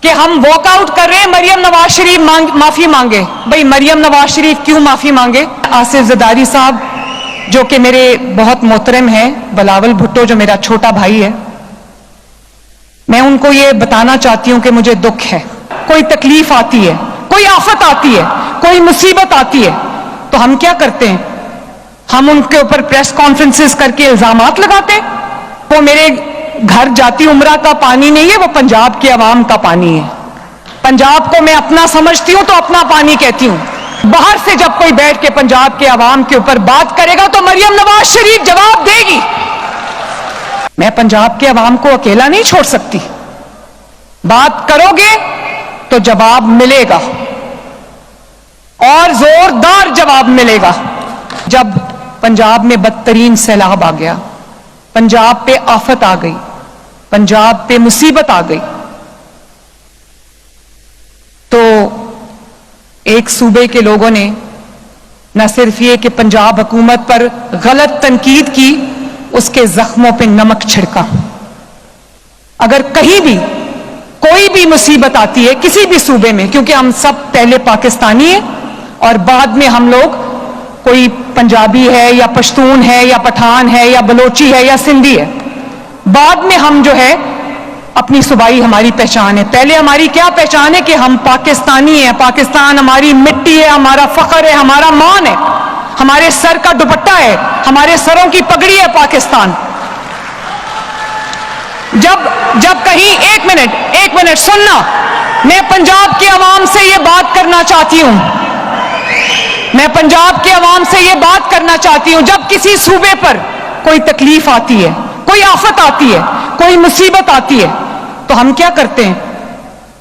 कि हम वॉकआउट कर रहे हैं, मरियम नवाज शरीफ माफी मांगे। भाई मरियम नवाज शरीफ क्यों माफी मांगे? आसिफ जरदारी साहब जो कि मेरे बहुत मोहतरम हैं, बिलावल भुट्टो जो मेरा छोटा भाई है, मैं उनको ये बताना चाहती हूं कि मुझे दुख है। कोई तकलीफ आती है, कोई आफत आती है, कोई मुसीबत आती है तो हम क्या करते हैं? हम उनके ऊपर प्रेस कॉन्फ्रेंसेस करके इल्जामात लगाते। वो मेरे घर जाती उम्रा का पानी नहीं है, वो पंजाब के अवाम का पानी है। पंजाब को मैं अपना समझती हूं तो अपना पानी कहती हूं। बाहर से जब कोई बैठ के पंजाब के अवाम के ऊपर बात करेगा तो मरियम नवाज शरीफ जवाब देगी। मैं पंजाब के अवाम को अकेला नहीं छोड़ सकती। बात करोगे तो जवाब मिलेगा और जोरदार जवाब मिलेगा। जब पंजाब में बदतरीन सैलाब आ गया, पंजाब पे आफत आ गई, पंजाब पे मुसीबत आ गई, तो एक सूबे के लोगों ने न सिर्फ ये कि पंजाब हुकूमत पर गलत तनकीद की, उसके जख्मों पे नमक छिड़का। अगर कहीं भी कोई भी मुसीबत आती है किसी भी सूबे में, क्योंकि हम सब पहले पाकिस्तानी हैं और बाद में हम लोग, कोई पंजाबी है या पश्तून है या पठान है या बलोची है या सिंधी है, बाद में हम जो है अपनी सूबाई हमारी पहचान है। पहले हमारी क्या पहचान है कि हम पाकिस्तानी हैं, पाकिस्तान हमारी मिट्टी है, हमारा फख्र है, हमारा मान है, हमारे सर का दुपट्टा है, हमारे सरों की पगड़ी है पाकिस्तान। जब कहीं एक मिनट सुनना, मैं पंजाब के अवाम से ये बात करना चाहती हूं, मैं पंजाब के अवाम से ये बात करना चाहती हूं, जब किसी सूबे पर कोई तकलीफ आती है, कोई आफत आती है, कोई मुसीबत आती है तो हम क्या करते हैं?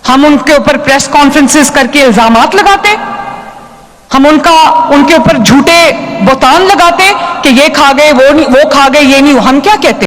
हम उनके ऊपर प्रेस कॉन्फ्रेंसेस करके इल्जामात लगाते, हम उनके ऊपर झूठे बोतान लगाते कि ये खा गए, वो खा गए, ये नहीं। हम क्या कहते हैं?